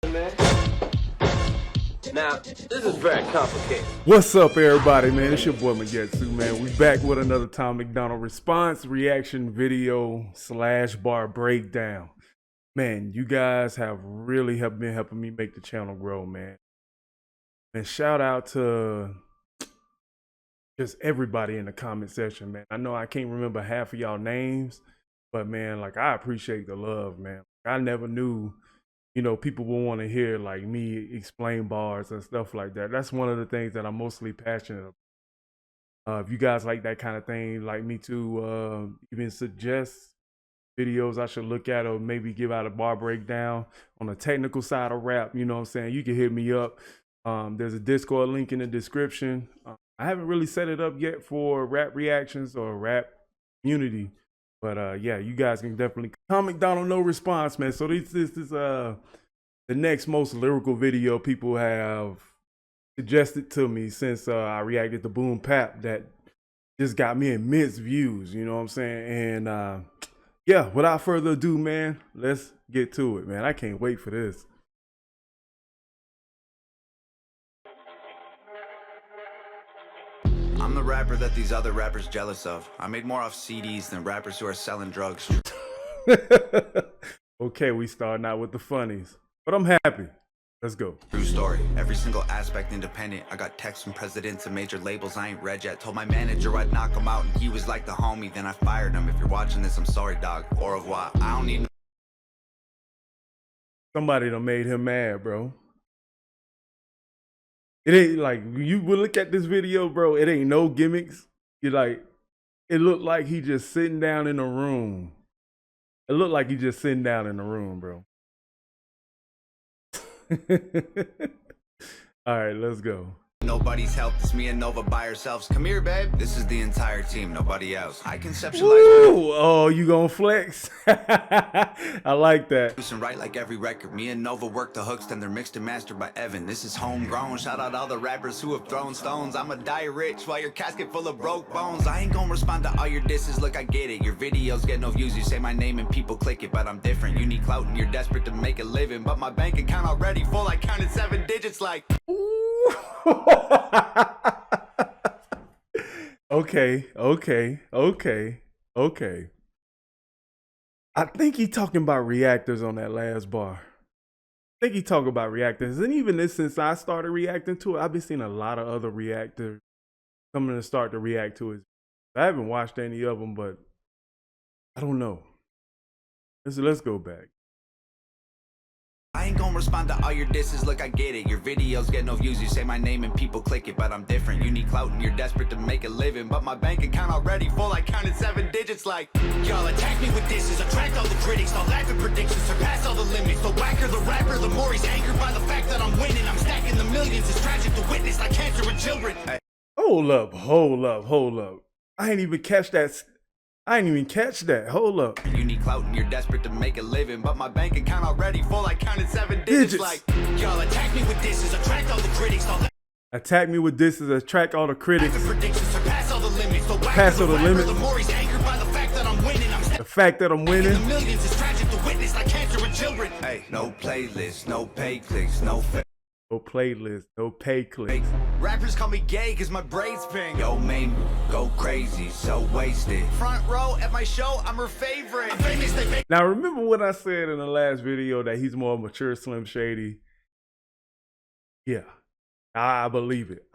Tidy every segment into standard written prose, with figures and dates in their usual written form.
Man. Now, this is very complicated. What's up, everybody, man? It's your boy Magetsu, man. We back with another Tom Macdonald response reaction video / bar breakdown. Man, you guys have really been helping me make the channel grow, man. And shout out to just everybody in the comment section, man. I know I can't remember half of y'all names, but man, like, I appreciate the love, man. I never knew, you know, people will want to hear like me explain bars and stuff like that. That's one of the things that I'm mostly passionate about. If you guys like that kind of thing, like me to even suggest videos I should look at or maybe give out a bar breakdown on the technical side of rap, you know what I'm saying? You can hit me up. There's a Discord link in the description. I haven't really set it up yet for rap reactions or rap community. But yeah, you guys can definitely Tom Macdonald, no response, man. So this is the next most lyrical video people have suggested to me since I reacted to Boom Pap that just got me immense views, you know what I'm saying? And yeah, without further ado, man, let's get to it, man. I can't wait for this. I'm the rapper that these other rappers jealous of. I made more off CDs than rappers who are selling drugs. Okay, we starting out with the funnies, but I'm happy. Let's go. True story. Every single aspect independent. I got texts from presidents and major labels I ain't read yet. Told my manager I'd knock him out and he was like the homie. Then I fired him. If you're watching this, I'm sorry, dog. Au revoir. I don't need... Somebody done made him mad, bro. It ain't like, you will look at this video, bro, it ain't no gimmicks. You like, it looked like he just sitting down in a room. It looked like he just sitting down in the room, bro. All right, let's go. Nobody's help. It's me and Nova by ourselves. Come here, babe. This is the entire team. Nobody else. I conceptualize... Woo! Oh, you gonna flex? I like that. And write like every record. Me and Nova work the hooks, then they're mixed and mastered by Evan. This is homegrown. Shout out all the rappers who have thrown stones. I'ma die rich while your casket full of broke bones. I ain't gonna respond to all your disses. Look, I get it. Your videos get no views. You say my name and people click it, but I'm different. You need clout and you're desperate to make a living, but my bank account already full. I counted 7 digits like... Okay. I think he talking about reactors on that last bar. I think he talking about reactors. And even this, since I started reacting to it, I've been seeing a lot of other reactors coming to start to react to it. I haven't watched any of them, but I don't know. Let's go back. I ain't gonna respond to all your disses. Look, I get it. Your videos get no views. You say my name and people click it, but I'm different. You need clout and you're desperate to make a living, but my bank account already full. I counted 7 digits like... Y'all attack me with disses, attract all the critics. I'll laugh at predictions, surpass all the limits. The whacker the rapper, the more he's angered by the fact that I'm winning. I'm stacking the millions. It's tragic to witness like cancer in children. Hey. Hold up. I ain't even catch that. Hold up. You need clout and you're desperate to make a living, but my bank account already full. I counted 7 digits like... Y'all attack me with disses, attract all the critics. Attack me with disses, attract all the critics. Surpass all the limits. Pass all the limits. The more he's angered by the fact that I'm winning. The fact that I'm winning. The millions is tragic to witness like cancer in children. Hey, no playlist, no pay clicks, no fake. No playlist, no pay clicks. Rappers call me gay cause my braids pink. Yo, man, go crazy, so wasted. Front row at my show, I'm her favorite. I'm famous, they... Now remember what I said in the last video that he's more mature Slim Shady? Yeah, I believe it.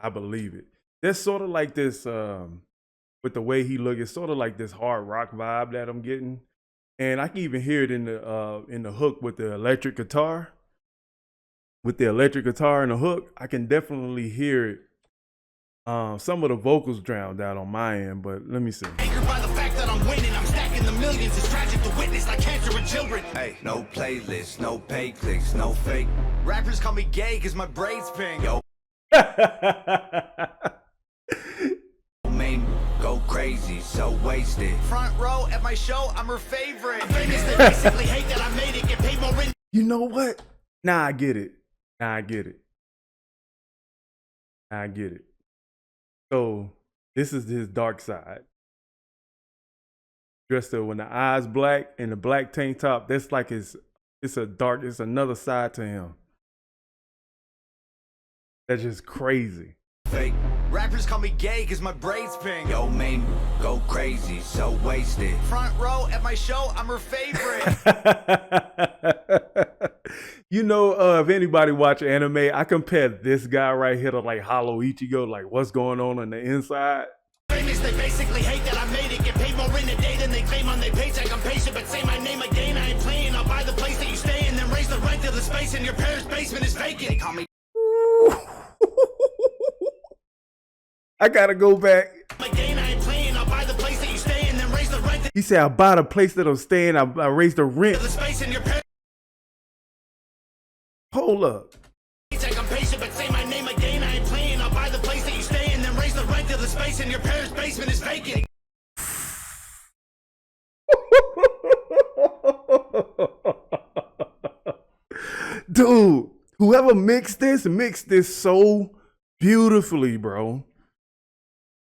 There's sort of like this, with the way he look, it's sort of like this hard rock vibe that I'm getting. And I can even hear it in the hook with the electric guitar. With the electric guitar and the hook, I can definitely hear it. Some of the vocals drowned out on my end, but let me see. Angered by the fact that I'm winning, I'm stacking the millions. It's tragic to witness like cancer in children. Hey, no playlist, no pay clicks, no fake. Rappers call me gay cause my braids pink. Yo. Man, go crazy, so wasted. Front row at my show, I'm her favorite. I'm famous, they basically hate that I made it, get paid more in. You know what? Nah, I get it. So this is his dark side. Dressed up when the eyes black and the black tank top. That's like it's another side to him. That's just crazy. Fake. Rappers call me gay cause my braids pink. Yo, man, go crazy, so wasted. Front row at my show, I'm her favorite. You know, if anybody watch anime, I compare this guy right here to like Hollow Ichigo, like what's going on the inside. Famous, they basically hate that I made it. Get paid more in a day than they claim on their paycheck. I'm patient, but say my name again. I ain't playing. I'll buy the place that you stay in, then raise the rent of the space in your parents' basement is vacant. They call me I gotta go back. Again, I ain't playing. I'll buy the place that you stay in, then raise the rent He said, I buy the place that I'm staying, I raise the rent. of the space in your parents' Hold up. paycheck. I'm patient, but say my name again. I ain't playing. I'll buy the place that you stay in, then raise the rent of the space in your parents' basement is vacant. Dude, whoever mixed this so beautifully, bro.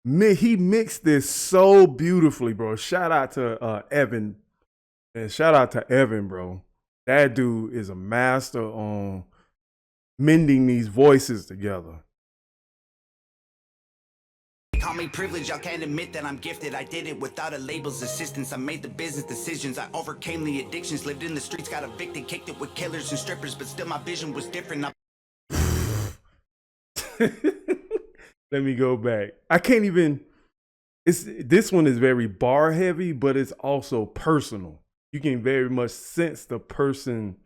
He mixed this so beautifully, bro. Shout out to Evan. And shout out to Evan, bro. That dude is a master on mending these voices together. They call me privileged, y'all can't admit that I'm gifted. I did it without a label's assistance. I made the business decisions. I overcame the addictions. Lived in the streets, got evicted, kicked it with killers and strippers, but still my vision was different. Let me go back. I can't even. This one is very bar heavy, but it's also personal. You can very much sense the person,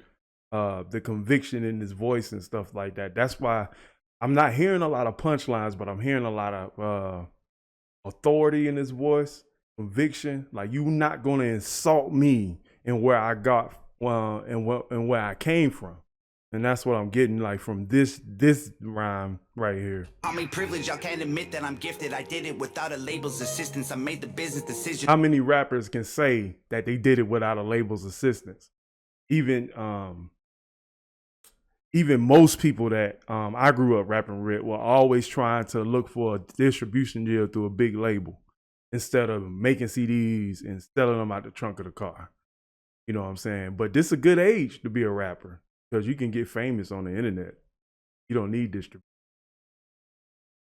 the conviction in his voice and stuff like that. That's why I'm not hearing a lot of punchlines, but I'm hearing a lot of authority in his voice, conviction. Like, you're not going to insult me and where I got and where I came from. And that's what I'm getting like from this rhyme right here. Call me privileged, y'all can't admit that I'm gifted. I did it without a label's assistance. I made the business decision. How many rappers can say that they did it without a label's assistance? Even most people that I grew up rapping with were always trying to look for a distribution deal through a big label instead of making CDs and selling them out the trunk of the car. You know what I'm saying? But this is a good age to be a rapper because you can get famous on the internet. You don't need distribution.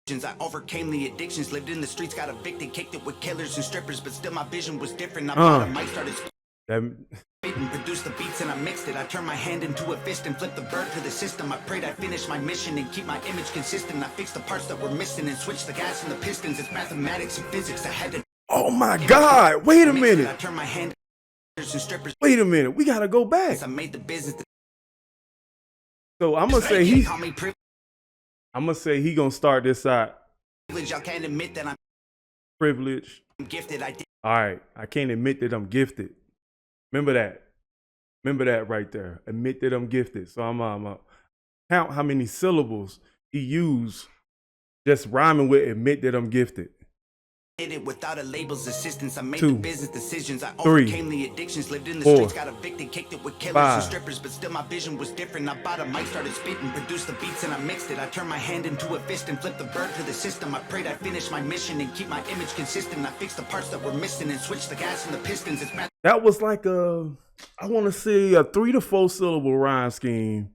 I overcame the addictions, lived in the streets, got evicted, kicked it with killers and strippers, but still my vision was different. I bought a mic, started spitting, produced the beats and I mixed it. I turned my hand into a fist and flipped the bird to the system. I prayed I'd finish my mission and keep my image consistent. I fixed the parts that were missing and switched the gas and the pistons. It's mathematics and physics. I had to. Oh my God! Wait a minute! I turned my hand and strippers. Wait a minute! We gotta go back. I made the business. So I'm gonna say he gonna start this out. Y'all can't admit that I'm Privileged. gifted. I did. All right, I can't admit that I'm gifted. Remember that. Remember that right there. Admit that I'm gifted. So I'm count how many syllables he used just rhyming with admit that I'm gifted. Did it without a label's assistance. I made 2, the business decisions. I 3, overcame the addictions. Lived in the 4, streets, got evicted, kicked it with killers 5, and strippers, but still my vision was different. I bought a mic, started spitting, produced the beats and I mixed it. I turned my hand into a fist and flipped the bird to the system. I prayed I'd finish my mission and keep my image consistent. I fixed the parts that were missing and switched the gas and the pistons. It's math. That was like I want to say a 3 to 4 syllable rhyme scheme.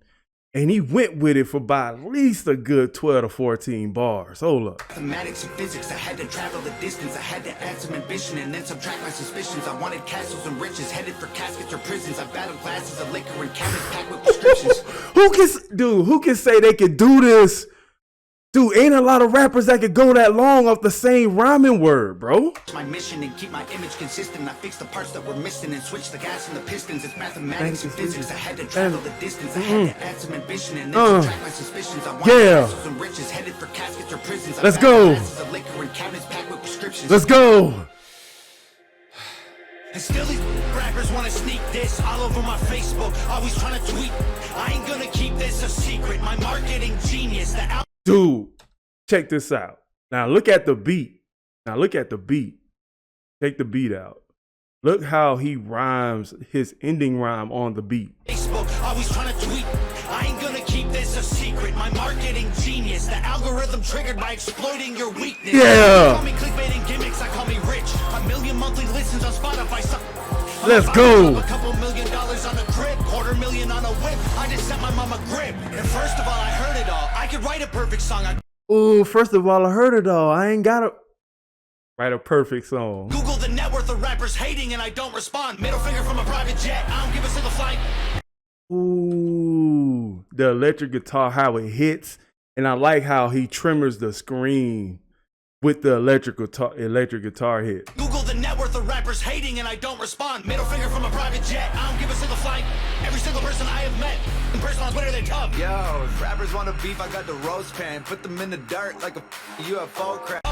And he went with it for about at least a good 12 to 14 bars. Hold up. Mathematics and physics, I had to travel the distance. I had to add some ambition and then subtract my suspicions. I wanted castles and riches, headed for caskets or prisons. I battled glasses of liquor and cabinets packed with prescriptions. Who can say they could do this? Dude, ain't a lot of rappers that could go that long off the same rhyming word, bro. My mission and keep my image consistent. I fixed the parts that were missing and switched the gas and the pistons. It's mathematics and physics. I had to travel the distance. I had to add some ambition and then subtract my suspicions. I wanted castles and riches, headed for caskets or prisons. Let's go. Glasses of liquor and cabinets packed with prescriptions. Let's go. And still these rappers wanna sneak this all over my Facebook. Always trying to tweet. I ain't gonna keep this a secret. My marketing genius. Dude, check this out. Now look at the beat. Take the beat out. Look how he rhymes his ending rhyme on the beat. Facebook, always trying to tweet. I ain't gonna keep this a secret. My marketing genius. The algorithm triggered by exploiting your weakness. Yeah. Call me clickbait and gimmicks. I call me rich. 1 million monthly listens on Spotify. Let's go. A couple $1 million on a crib, $250,000 on a whip. I just sent my mom a grip. And first of all, I heard it all. I could write a perfect song. I Ooh, first of all, I heard it all. I ain't gotta write a perfect song. Google the net worth of rappers hating and I don't respond. Middle finger from a private jet. I don't give a single flight. Ooh, the electric guitar, how it hits. And I like how he trimmers the screen with the electric guitar hit. Google the net worth of rappers hating and I don't respond. Middle finger from a private jet. I don't give a single flight. Every single person I have met in person on Twitter, they tub. Yo, if rappers want to beef, I got the roast pan. Put them in the dirt like a UFO crash.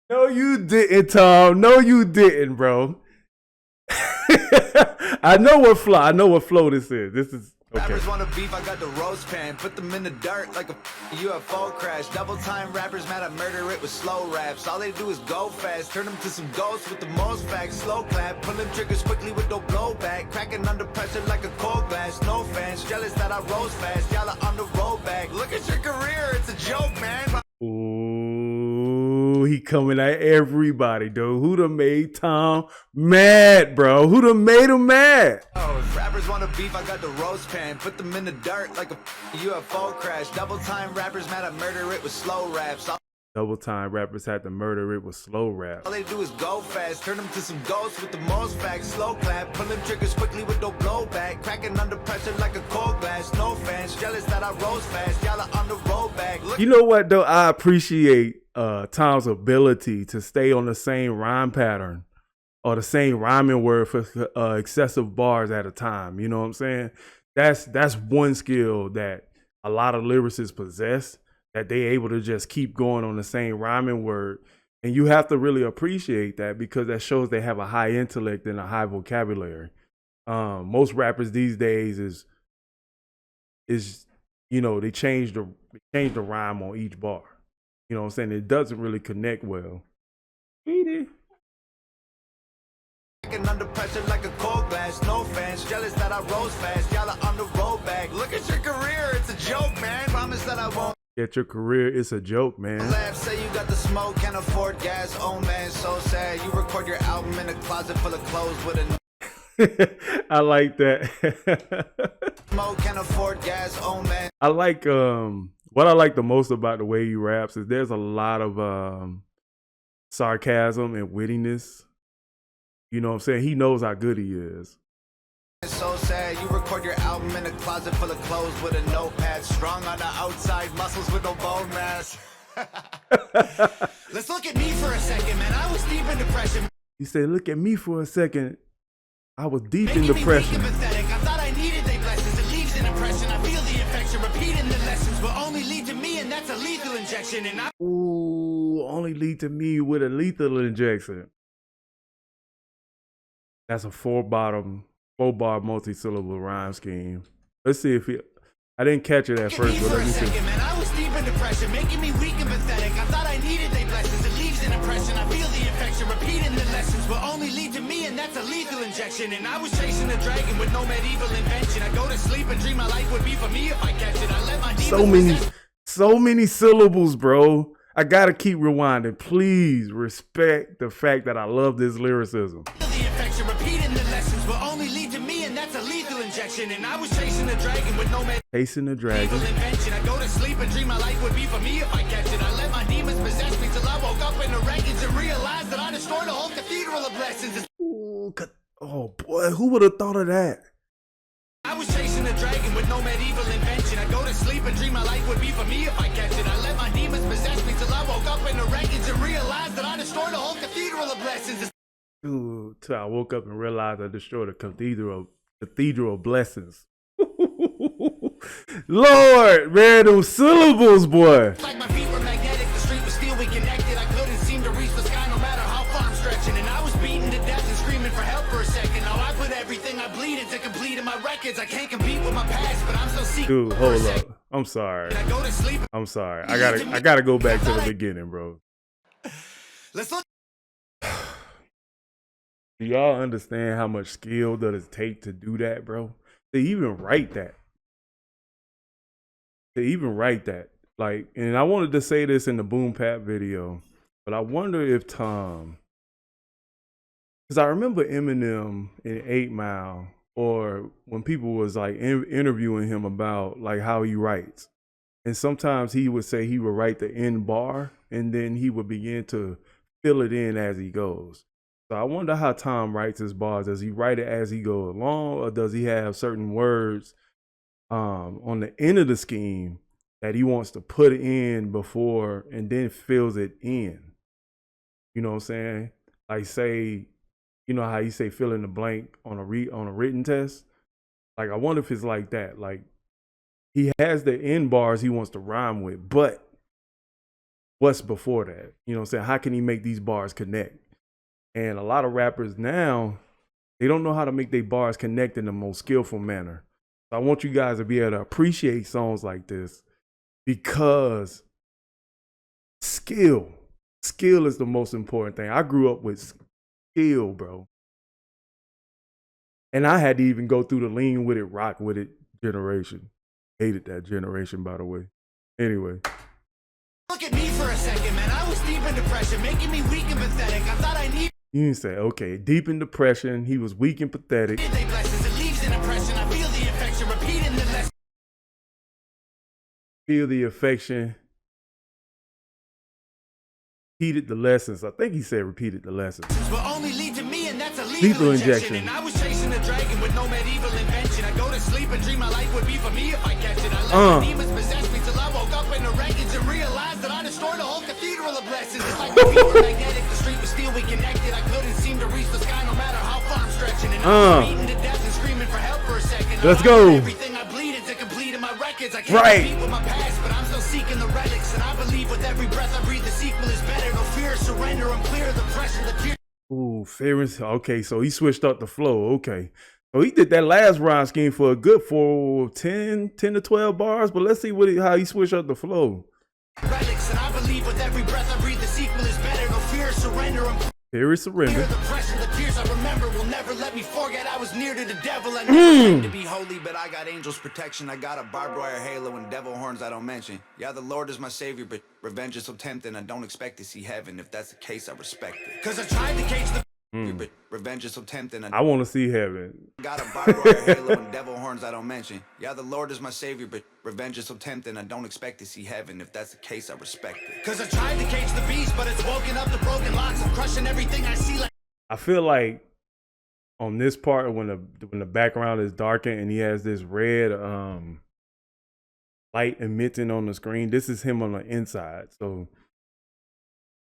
No, you didn't, Tom. No, you didn't, bro. I know what flow this is. This is okay. Rappers want to beef, I got the roast pan. Put them in the dirt like a UFO crash. Double time rappers mad, I murder it with slow raps. All they do is go fast, turn them to some ghosts with the most facts. Slow clap, pulling triggers quickly with no blowback. Cracking under pressure like a cold glass. No fans, jealous that I rose fast. Y'all are on the road back. Look at your career, it's a joke, man. Ooh, he coming at everybody, dude. Who done made Tom mad, bro? Who done made him mad? Oh, if rappers want to beef, I got the roast pan. Put them in the dirt like a UFO crash. Double time rappers mad, I murder it with slow raps. Double time rappers had to murder it with slow rap. All they do is go fast, turn them to some ghosts with the most facts. Slow clap, pulling triggers quickly with no blowback. Cracking under pressure like a cold glass. No fans, jealous that I rose fast. Y'all are on the road back. Look, You know what, though? I appreciate Tom's ability to stay on the same rhyme pattern or the same rhyming word for excessive bars at a time. You know what I'm saying? That's one skill that a lot of lyricists possess, that they able to just keep going on the same rhyming word. And you have to really appreciate that, because that shows they have a high intellect and a high vocabulary. Most rappers these days is you know, they change the rhyme on each bar. You know what I'm saying? It doesn't really connect well. cracking under pressure like a cold glass. No fans, jealous that I rose fast. Y'all are on the road back. Look at your career, it's a joke, man. Promise that I won't. At your career, it's a joke, man. Laugh, say you got the smoke, can't afford gas. Oh man, so sad. You record your album in a closet full of clothes with a I like that. smoke, can't afford gas. Oh man. I like what I like the most about the way he raps is there's a lot of sarcasm and wittiness. You know what I'm saying? He knows how good he is. It's so sad. You record your album in a closet full of clothes with a notepad. Strong on the outside, muscles with no bone mass. Let's look at me for a second, man. I was deep in depression. He said, look at me for a second. I was deep in Making me depression. weak and pathetic. I thought I needed they blessings. It leaves an impression. I feel the infection. Repeating the lessons will only lead to me, and that's a lethal injection. And I Ooh, only lead to me with a lethal injection. That's a four-bar multi-syllable rhyme scheme. Let's see if I didn't catch it at look at first, me but for let a me see. second, man. I was deep in depression, making me weak and pathetic. I thought I needed they blessings. It leaves an impression. I feel the infection. Repeating the lessons will only lead to me, and that's a lethal injection. And I was chasing a dragon with no medieval invention. I go to sleep and dream my life would be for me if I catch it. I let my demons So many syllables, bro. I gotta keep rewinding. Please respect the fact that I love this lyricism. the infection. Repeating the lessons will only lead to me, and that's a lethal injection. And I was chasing a dragon with no Chasing the dragon. medieval invention. I go to sleep and dream my life would be for me if I catch it. I let my demons possess me till I woke up in the wreckage and realized that I destroyed a whole cathedral of blessings. Ooh, oh boy, who would have thought of that? I was chasing a dragon with no medieval invention. I go to sleep and dream my life would be for me if I catch it. I let my demons possess me till I woke up in the wreckage and realized that I destroyed a whole cathedral of blessings. Ooh, till I woke up and realized I destroyed a cathedral of blessings. Lord, man, those syllables, boy. Like my feet were magnetic, the street was steel, we connected. I couldn't seem to reach the sky no matter how far I'm stretching. And I was beaten to death and screaming for help for a second. Now I put everything I bleed into completing my records. I can't compete with my past, but I'm still seeking. Dude, hold up. I'm sorry. I go to sleep. I'm sorry. I gotta go back to the beginning, bro. Let's look. Do y'all understand how much skill does it take to do that, bro? To even write that. Like, and I wanted to say this in the Boom Pap video, but I wonder if Tom, because I remember Eminem in 8 Mile or when people was like interviewing him about like how he writes. And sometimes he would say he would write the end bar and then he would begin to fill it in as he goes. So I wonder how Tom writes his bars. Does he write it as he goes along, or does he have certain words on the end of the scheme that he wants to put in before and then fills it in? You know what I'm saying? Like, say, you know how you say fill in the blank on a written test? Like, I wonder if it's like that. Like, he has the end bars he wants to rhyme with, but what's before that? You know what I'm saying? How can he make these bars connect? And a lot of rappers now, they don't know how to make their bars connect in the most skillful manner. So I want you guys to be able to appreciate songs like this, because skill is the most important thing. I grew up with skill, bro. And I had to even go through the lean with it, rock with it generation. Hated that generation, by the way. Anyway. Look at me for a second, man. I was deep in depression, making me weak and pathetic. I thought I needed. You didn't say, okay, deep in depression. He was weak and pathetic. They blessings, it leaves an impression. I feel the infection, repeating the lesson. Feel the affection. Repeated the lessons. I think he said repeated the lessons. Will only lead to me, and that's a lethal injection. And I was chasing a dragon with no medieval invention. I go to sleep and dream my life would be for me if I catch it. I let the demons possess me till I woke up in the wreckage and realized that I destroyed a whole cathedral of blessings. It's like the feet were magnetic, the street was steel, we connected. I couldn't seem to reach the sky no matter how far I'm stretching. And I was beaten to death and screaming for help for a second. Let's go. Everything I bleeded to complete in my records. I can't compete with my past, but I'm still seeking the relics. And I believe with every breath I breathe, the sequel is better. No fear, surrender, I'm clear of the pressure, the tears. Ooh, fairness. Okay, so he switched up the flow. Okay. So he did that last rhyme scheme for a good 10 to 12 bars, but let's see how he switched up the flow. Relics, and I believe with every breath I breathe, the sequel is better. No fear, surrender, I'm Here is surrender. the pressure, the tears I remember will never let me forget. I was near to the devil. I never claimed to be holy, but I got angels' protection. I got a barbed wire halo and devil horns I don't mention. Yeah, the Lord is my savior, but revenge is so tempting. I don't expect to see heaven. If that's the case, I respect it. Cause I tried to cage the but revenge is so tempting. I want to see heaven. Got a barbed wire halo and devil horns I don't mention. Yeah, the Lord is my savior, but revenge is so tempting. I don't expect to see heaven. If that's the case, I respect it. Cause I tried to cage the beast, but it's woken up the broken locks. I'm crushing everything I see like. I feel like on this part when the background is darkened and he has this red light emitting on the screen, this is him on the inside. So,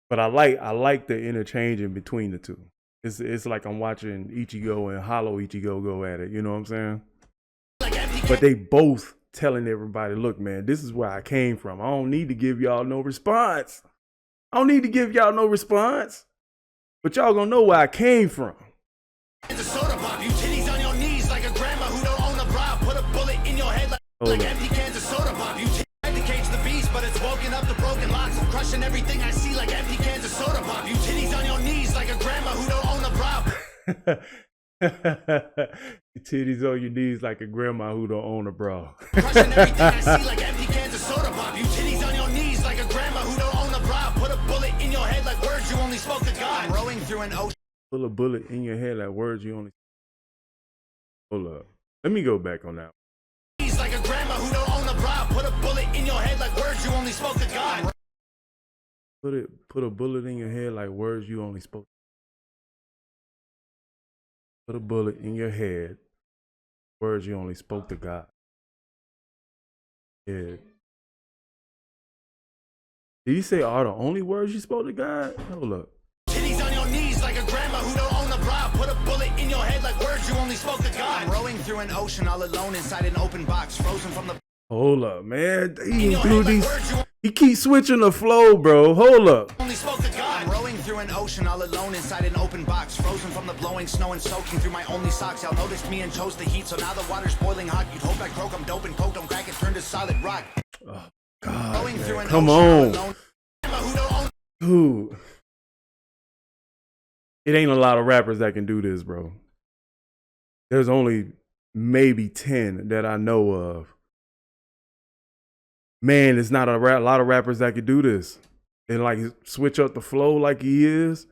but I like the interchanging between the two. It's like I'm watching Ichigo and Hollow Ichigo go at it. You know what I'm saying? But they both telling everybody, look, man, this is where I came from. I don't need to give y'all no response. But y'all gonna know where I came from. It's a soda pop. You titties on your knees like a grandma who don't own a bra. Put a bullet in your head like empty cans of soda pop. You tried to cage the beast, but it's woken up the broken locks. I'm crushing everything I see like empty cans of soda pop. You titties on your knees like a grandma who don't own a bra. Your titties on your knees like a grandma who don't own a bra. Crushing everything I see like empty cans of soda pop. You titties on your knees like a grandma who don't own a bra. Put a bullet in your head like words you only spoke to God. I'm rowing through an ocean. Put a bullet in your head like words you only. Hold up. Let me go back on that. He's like a grandma who don't own a bra. Put a bullet in your head like words you only spoke to God. Put a bullet in your head like words you only spoke. Put a bullet in your head, words you only spoke to God. Yeah. Did you say are the only words you spoke to God? Hold up. Titties on your knees like a grandma who don't own a bra. Put a bullet in your head like words you only spoke to God. I'm rowing through an ocean all alone inside an open box, frozen from the. Hold up, man. He keeps switching the flow, bro. Hold up. Only spoke to God. I'm rowing through an ocean all alone inside an open box, frozen from the blowing snow and soaking through my only socks. Y'all noticed me and chose the heat, so now the water's boiling hot. You'd hope I croak, I'm dope and coke, don't crack it, turn to solid rock. Oh, God, Rowing through an come ocean on. Alone. Dude. It ain't a lot of rappers that can do this, bro. There's only maybe 10 that I know of. Man, there's not a lot of rappers that can do this. And like switch up the flow like he is.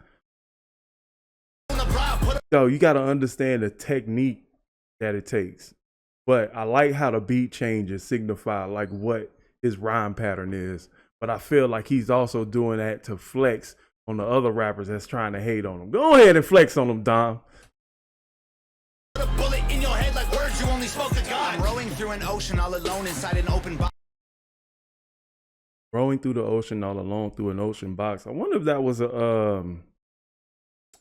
So you got to understand the technique that it takes. But I like how the beat changes signify like what his rhyme pattern is. But I feel like he's also doing that to flex on the other rappers that's trying to hate on him. Go ahead and flex on him, Dom. A bullet in your head like words you only spoke to God. I'm rowing through an ocean all alone inside an open box. Rowing through the ocean all alone through an ocean box. I wonder if that was a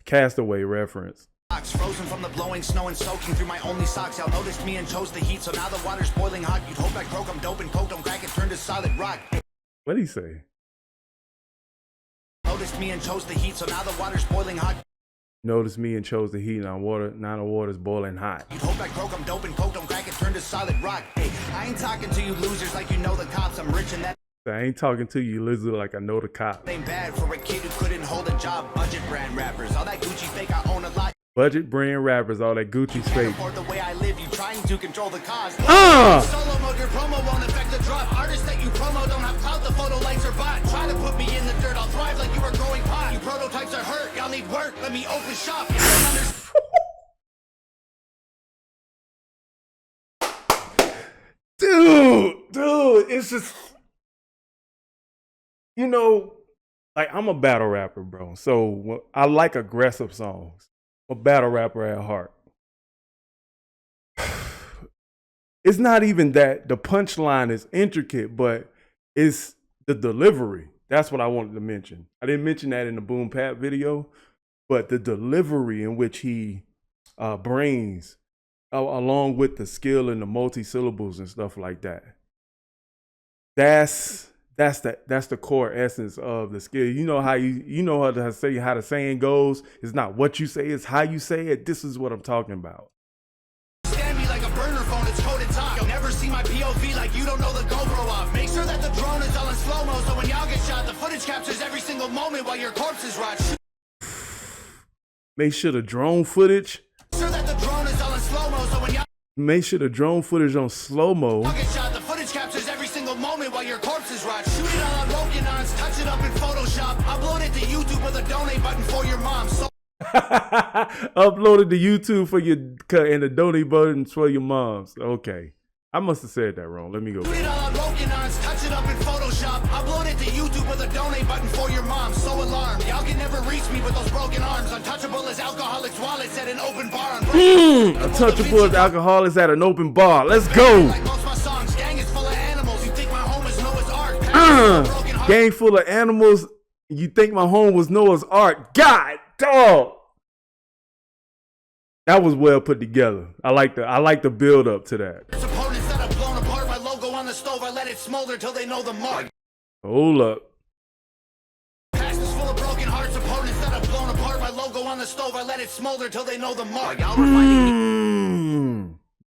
Castaway reference. Frozen from the blowing snow and soaking through my only socks. Y'all noticed me and chose the heat, so now the water's boiling hot. You'd hope I croak, I'm dope and coke, don't crack it, turn to solid rock. What'd he say? Noticed me and chose the heat, so now the water's boiling hot. Noticed me and chose the heat, now the water's boiling hot. You'd hope I croak, I'm dope and coke, don't crack it, turn to solid rock. Hey, I ain't talking to you losers like you know the cops. I'm rich and that I ain't talking to you, lizard, like I know the cop. ain't bad for a kid who couldn't hold a job. Budget brand rappers, all that Gucci fake, I own a lot. Budget brand rappers, all that Gucci's fake. Afford the way I live, you trying to control the cause. Solo mode, your promo won't affect the drop. Artists that you promo don't have clout, the photo likes are bot. Try to put me in the dirt, I'll thrive like you were growing pot. You prototypes are hurt, y'all need work, let me open shop. You don't understand. Dude, it's just, you know, like I'm a battle rapper, bro. So I like aggressive songs. I'm a battle rapper at heart. It's not even that the punchline is intricate, but it's the delivery. That's what I wanted to mention. I didn't mention that in the Boom Pat video, but the delivery in which he brings, along with the skill and the multi-syllables and stuff like that. That's the core essence of the skill. You know how you know how to say how the saying goes. It's not what you say, it's how you say it. This is what I'm talking about. Stand me like a burner phone, it's coded top. You'll never see my POV like you don't know the GoPro off. Make sure that the drone is all in slow-mo, so when y'all get shot, the footage captures every single moment while your corpses rot. Make sure the drone footage. Sure that the drone is all in slow-mo, so when y'all Make sure the drone footage on slow-mo. get shot, the footage captures every single moment while your corpses rot. Shoot it all on broken arms, touch it up in Photoshop. Upload it to YouTube with a donate button for your mom. So Uploaded to YouTube for your and the donate button for your moms. Okay. I must have said that wrong. Let me go. shoot it all on broken arms, touch it up in Photoshop. Upload it to YouTube with a donate button for your mom. So alarmed, y'all can never reach me with those broken arms. Untouchable as alcoholics' wallets at an open bar. Untouchable as alcoholics at an open bar. Let's go. Like most my songs, gang is full of animals. You think my home is Noah's Ark? Gang full of animals. You think my home was Noah's Ark? God, dog. That was well put together. I like the build up to that. There's opponents that have blown apart. My logo on the stove, I let it smolder till they know the mark. Hold up. Past is full of broken hearts. Opponents that have blown apart. My logo on the stove, I let it smolder till they know the mark.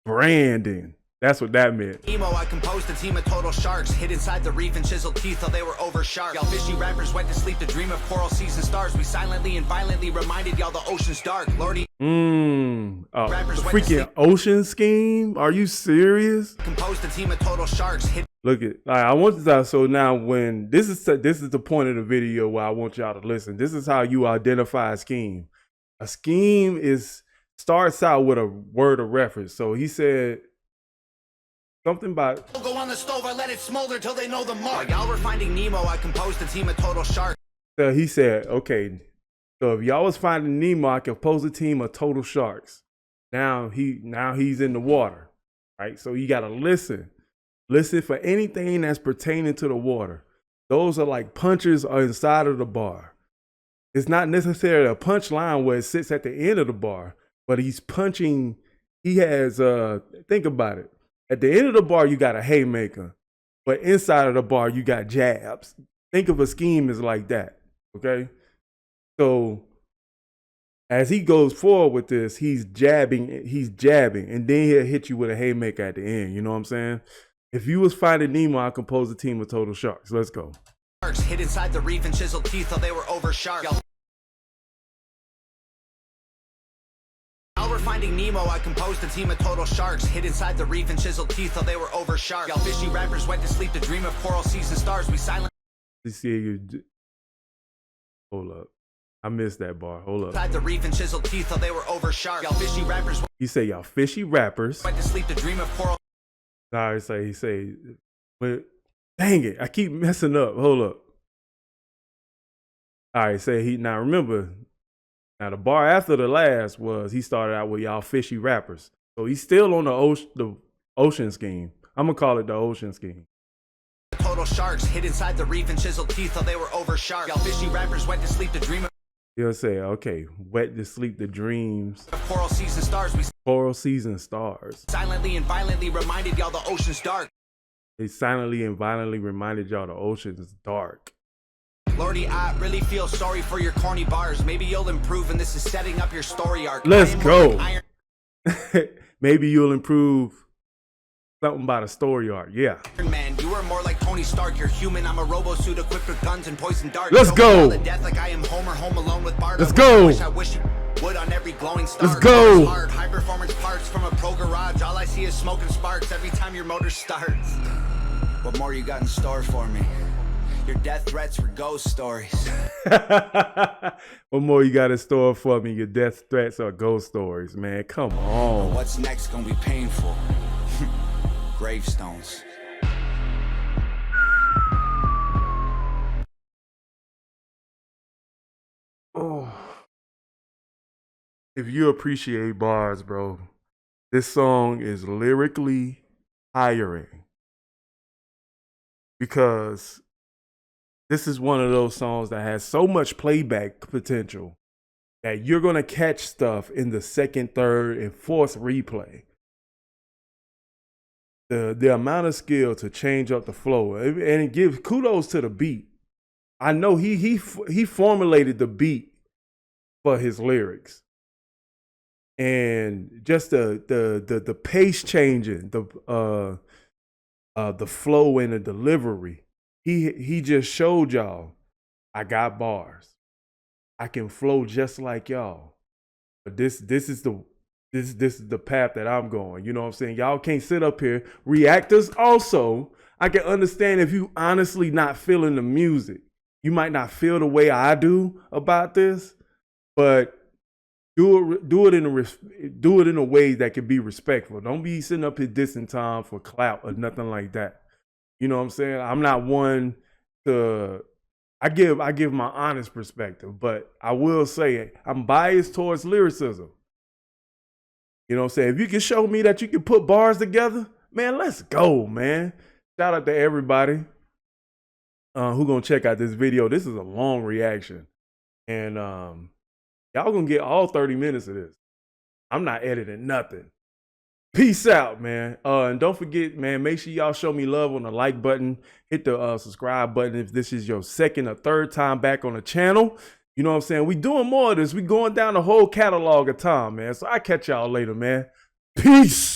Branding. That's what that meant. Emo, I composed a team of total sharks. Hid inside the reef and chiseled teeth till they were over sharp. Y'all fishy rappers went to sleep to dream of coral seas and stars. We silently and violently reminded y'all the ocean's dark. Lordy. The freaking ocean scheme? Are you serious? Composed a team of total sharks. Hid Look at, I want to, so now when this is the point of the video where I want y'all to listen. This is how you identify a scheme. A scheme starts out with a word of reference. So he said something about logo on the stove, I let it smolder till they know the mark. While y'all were finding Nemo, I composed a team of total sharks. So he said, okay, so if y'all was finding Nemo, I composed a team of total sharks. Now he's in the water, right? So you gotta listen for anything that's pertaining to the water. Those are like punches are inside of the bar. It's not necessarily a punch line where it sits at the end of the bar, but he's punching. He has think about it. At the end of the bar, you got a haymaker, but inside of the bar, you got jabs. Think of a scheme as like that, okay? So as he goes forward with this, he's jabbing, and then he'll hit you with a haymaker at the end. You know what I'm saying? If you was finding Nemo, I composed a team of total sharks. Let's go. Sharks hid inside the reef and chiseled teeth till they were over sharp. Y'all were finding Nemo, I composed a team of total sharks. Hid inside the reef and chiseled teeth till they were over sharp. Y'all fishy rappers went to sleep to dream of coral seas and stars. We silently See you. Hold up. I missed that bar. Hold up. Inside the reef and chiseled teeth, though they were over sharp. Y'all fishy rappers He say y'all fishy rappers. went to sleep to dream of coral. Nah, he say, but dang it, I keep messing up. Hold up. All right, say he now remember. Now the bar after the last was he started out with y'all fishy rappers. So he's still on the ocean scheme. I'm gonna call it the ocean scheme. Total sharks hid inside the reef and chiseled teeth, though they were over sharp. Y'all fishy rappers went to sleep to dream of He'll say, okay, wet to sleep the dreams. coral season stars. We Coral season stars. silently and violently reminded y'all the ocean's dark. They silently and violently reminded y'all the ocean is dark. Lordy, I really feel sorry for your corny bars. Maybe you'll improve, and this is setting up your story arc. Let's I am go. like Iron Maybe you'll improve something about a story arc. Yeah. Man, you are more like Tony Stark. You're human. I'm a robo-suit equipped with guns and poison darts. Let's Show me go. all the death like I am Homer home alone with Bart. Let's go. I wish you would on every glowing star. Let's go. Hard, high performance parts from a pro garage. All I see is smoke and sparks every time your motor starts. What more you got in store for me? Your death threats were ghost stories. What more you got in store for me? Your death threats or ghost stories, man. Come on. What's next gonna be painful? Gravestones. Oh. If you appreciate bars, bro, this song is lyrically tiring. Because this is one of those songs that has so much playback potential that you're going to catch stuff in the second, third, and fourth replay. The amount of skill to change up the flow and give kudos to the beat. I know he formulated the beat for his lyrics. And just the pace changing, the flow and the delivery. He just showed y'all, I got bars. I can flow just like y'all. But this is the path that I'm going. You know what I'm saying? Y'all can't sit up here. Reactors also, I can understand if you honestly not feeling the music. You might not feel the way I do about this, but do it in a way that can be respectful. Don't be sitting up here dissing time for clout or nothing like that. You know what I'm saying? I'm not one to, I give my honest perspective, but I will say I'm biased towards lyricism. You know what I'm saying? If you can show me that you can put bars together, man, let's go, man. Shout out to everybody who gonna check out this video. This is a long reaction. And y'all gonna get all 30 minutes of this. I'm not editing nothing. Peace out, man. And don't forget, man, make sure y'all show me love on the like button. Hit the subscribe button if this is your second or third time back on the channel. You know what I'm saying? We doing more of this. We going down the whole catalog of time, man. So I catch y'all later, man. Peace.